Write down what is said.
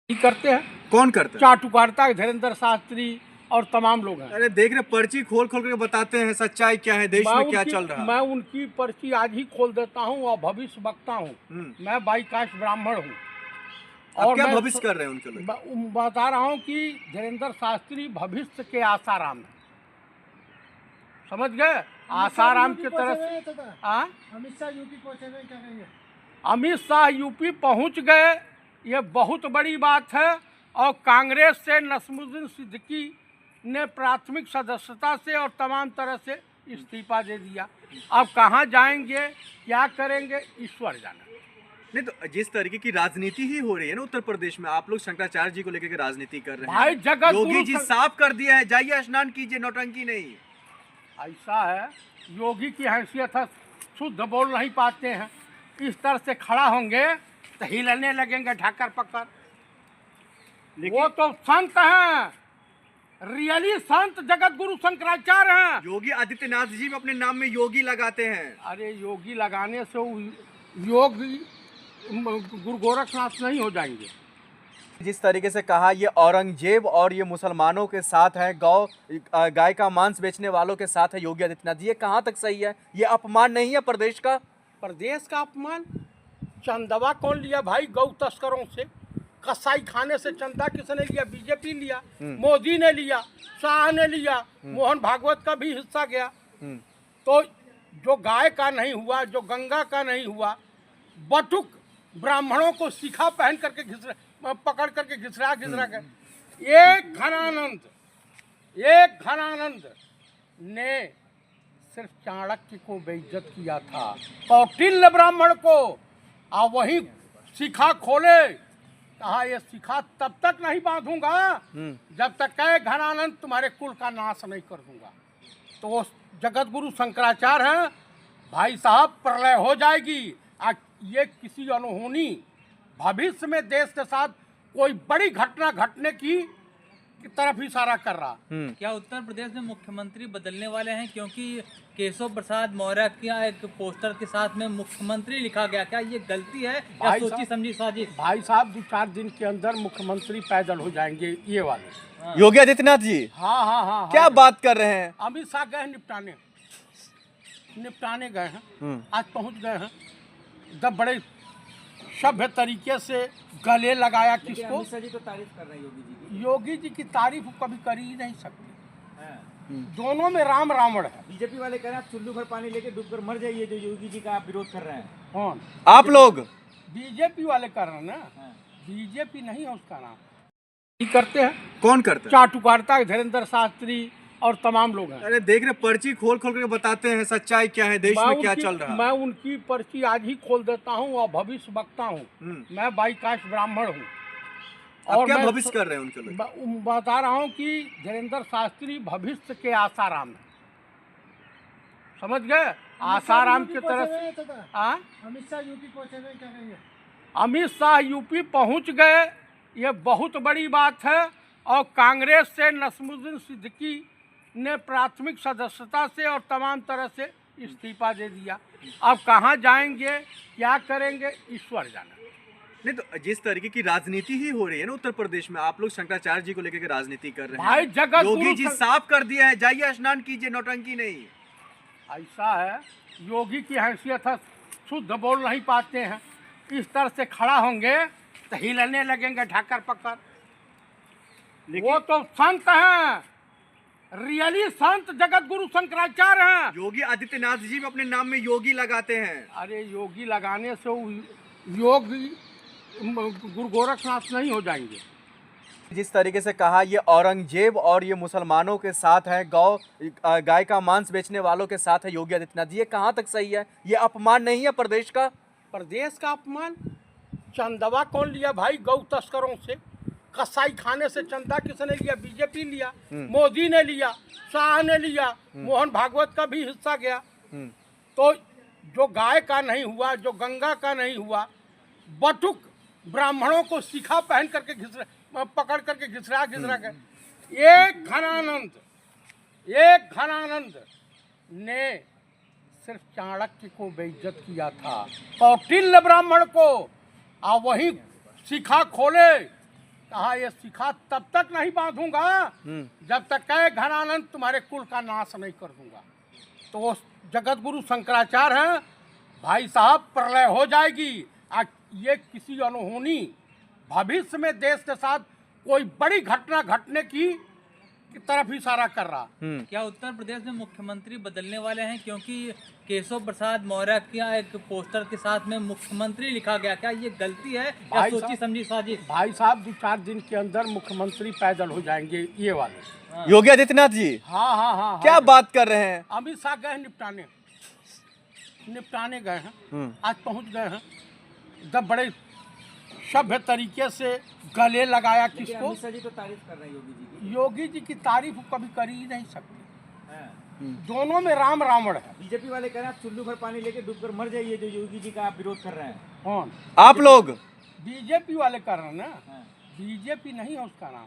करते हैं। कौन करता है? चाटुकारिता धीरेन्द्र शास्त्री और तमाम लोग हैं। अरे देख रहे पर्ची खोल खोल के बताते हैं सच्चाई क्या है, देश में क्या चल रहा है। मैं उनकी पर्ची आज ही खोल देता हूँ और भविष्य बकता हूँ। मैं बाई कास्ट ब्राह्मण हूँ और क्या भविष्य कर रहे हैं उनके लोग? बता रहा हूँ कि धीरेन्द्र शास्त्री भविष्य के आसाराम है, समझ गए? आसाराम की तरह से अमित शाह यूपी पहुंचे गए, क्या कहेंगे? अमित शाह यूपी पहुंच गए, ये बहुत बड़ी बात है। और कांग्रेस से नस्मुद्दीन सिद्दीकी ने प्राथमिक सदस्यता से और तमाम तरह से इस्तीफा दे दिया। अब कहाँ जाएंगे, क्या करेंगे, ईश्वर जाने। नहीं तो जिस तरीके की राजनीति ही हो रही है ना उत्तर प्रदेश में, आप लोग शंकराचार्य जी को लेकर के राजनीति कर रहे हैं। भाई जगत योगी जी साफ कर दिया है, जाइए स्नान कीजिए, नौटंकी नहीं। ऐसा है, योगी की हैसियत है, शुद्ध बोल नहीं पाते हैं, इस तरह से खड़ा होंगे तो हिलने लगेंगे ढाकर पकड़। वो तो संत हैं, रियली संत जगत गुरु शंकराचार्य हैं। योगी आदित्यनाथ जी भी अपने नाम में योगी लगाते हैं। अरे योगी लगाने से योगी गुरु गोरखनाथ नहीं हो जाएंगे। जिस तरीके से कहा ये औरंगजेब और ये मुसलमानों के साथ है, गाय का मांस बेचने वालों के साथ है योगी आदित्यनाथ जी, ये कहाँ तक सही है? ये अपमान नहीं है प्रदेश का? प्रदेश का अपमान? चंदवा कौन लिया भाई? गौ तस्करों से। कसाई खाने से चंदा किसने लिया? बीजेपी लिया, मोदी ने लिया, शाह ने लिया, मोहन भागवत का भी हिस्सा गया। तो जो गाय का नहीं हुआ, जो गंगा का नहीं हुआ, बटुक ब्राह्मणों को शिखा पहन करके पकड़ करके घिसरा कर एक घनानंद ने सिर्फ चाणक्य को बेइज्जत किया था, कौटिल्य ब्राह्मण को। और वही शिखा खोले, कहा ये शिखा तब तक नहीं बांधूंगा जब तक कहे घनानंद तुम्हारे कुल का नाश नहीं कर दूंगा। तो जगत गुरु शंकराचार्य हैं भाई साहब, प्रलय हो जाएगी। ये किसी अनहोनी भविष्य में देश के साथ कोई बड़ी घटना घटने की तरफ इशारा कर रहा। क्या उत्तर प्रदेश में मुख्यमंत्री बदलने वाले हैं? क्योंकि केशव प्रसाद मौर्य का एक पोस्टर के साथ में मुख्यमंत्री लिखा गया, क्या ये गलती है या सोची समझी साजिश? भाई साहब 2-4 दिन के अंदर मुख्यमंत्री पैदल हो जाएंगे ये वाले। योगी आदित्यनाथ जी? हाँ। क्या बात कर रहे हैं? अमित शाह गए निपटाने गए हैं, आज पहुंच गए हैं। जब बड़े सभ्य तरीके से गले लगाया किसको। अमित शाह जी तो तारीफ कर रहे हैं योगी जी की तारीफ कभी कर ही नहीं सकते। दोनों में राम रावण है। बीजेपी वाले कह रहे हैं चुल्लू भर पानी लेके डूबकर मर जाइए, जो योगी जी का आप विरोध कर रहे हैं। कौन? आप लोग? बीजेपी वाले कर रहे हैं ना। बीजेपी नहीं है उसका नाम। करते हैं। कौन करता है? चाटुकारिता धीरेन्द्र शास्त्री और तमाम लोग हैं। अरे देख रहे पर्ची खोल खोल के बताते हैं सच्चाई क्या है, देश में क्या चल रहा है। मैं उनकी पर्ची आज ही खोल देता हूँ और भविष्य बकता हूँ। मैं बाई कास्ट ब्राह्मण हूँ। और क्या भविष्य कर रहे हैं उनके लोग? बता रहा हूँ कि धीरेन्द्र शास्त्री भविष्य के आसाराम है, समझ गए? आसाराम की तरह से अमित शाह यूपी पहुंचे गए, क्या कहेंगे? अमित शाह यूपी पहुंच गए, ये बहुत बड़ी बात है। और कांग्रेस से नस्मुद्दीन सिद्दीकी ने प्राथमिक सदस्यता से और तमाम तरह से इस्तीफा दे दिया। अब कहाँ जाएंगे, क्या करेंगे, ईश्वर जाने। नहीं तो जिस तरीके की राजनीति ही हो रही है ना उत्तर प्रदेश में, आप लोग शंकराचार्य जी को लेकर के राजनीति कर रहे हैं। भाई जगत योगी जी साफ कर दिया है, जाइए स्नान कीजिए, नौटंकी नहीं। ऐसा है, योगी की हैसियत है, शुद्ध बोल नहीं पाते हैं, इस तरह से खड़ा होंगे तो हिलने लगेंगे ढाकर पकड़। वो तो संत हैं, रियली संत जगत गुरु शंकराचार्य हैं। योगी आदित्यनाथ जी भी अपने नाम में योगी लगाते हैं। अरे योगी लगाने से योगी गुरु गोरखनाथ नहीं हो जाएंगे। जिस तरीके से कहा ये औरंगजेब और ये मुसलमानों के साथ है, गाय का मांस बेचने वालों के साथ है योगी आदित्यनाथ जी, ये कहाँ तक सही है? ये अपमान नहीं है प्रदेश का? प्रदेश का अपमान? चंदवा कौन लिया भाई? गौ तस्करों से। कसाई खाने से चंदा किसने लिया? बीजेपी लिया, मोदी ने लिया, शाह ने लिया, मोहन भागवत का भी हिस्सा गया। तो जो गाय का नहीं हुआ, जो गंगा का नहीं हुआ, बटुक ब्राह्मणों को शिखा पहन करके पकड़ करके घिसरा कर एक घनानंद ने सिर्फ चाणक्य को बेइज्जत किया था, कौटिल्य ब्राह्मण को। और वही शिखा खोले, कहा ये शिखा तब तक नहीं बांधूंगा जब तक कह घनानंद तुम्हारे कुल का नाश नहीं कर दूंगा। तो वो जगत गुरु शंकराचार्य हैं, भाई साहब प्रलय हो जाएगी। ये किसी अनहोनी भविष्य में देश के साथ कोई बड़ी घटना घटने की तरफ इशारा कर रहा। क्या उत्तर प्रदेश में मुख्यमंत्री बदलने वाले हैं? क्योंकि केशव प्रसाद मौर्य का एक पोस्टर के साथ में मुख्यमंत्री लिखा गया, क्या ये गलती है या भाई सोची समझी साजिश? भाई साहब 2-4 दिन के अंदर मुख्यमंत्री पैदल हो जाएंगे ये वाले। योगी आदित्यनाथ जी हाँ क्या बात कर रहे हैं? अमित शाह गए निपटाने गए हैं, आज पहुंच गए हैं। एकदम बड़े सभ्य तरीके से गले लगाया किसको। अमित शाह जी तो तारीफ कर रहे हैं योगी जी की। योगी जी की तारीफ कभी कर ही नहीं सकते। दोनों में राम रावण है। बीजेपी वाले कह रहे हैं आप चुल्लू भर पानी लेके डूबकर मर जाइए, जो योगी जी का आप विरोध कर रहे हैं। कौन? आप लोग बीजेपी वाले कर रहे हैं ना। बीजेपी नहीं है उसका नाम।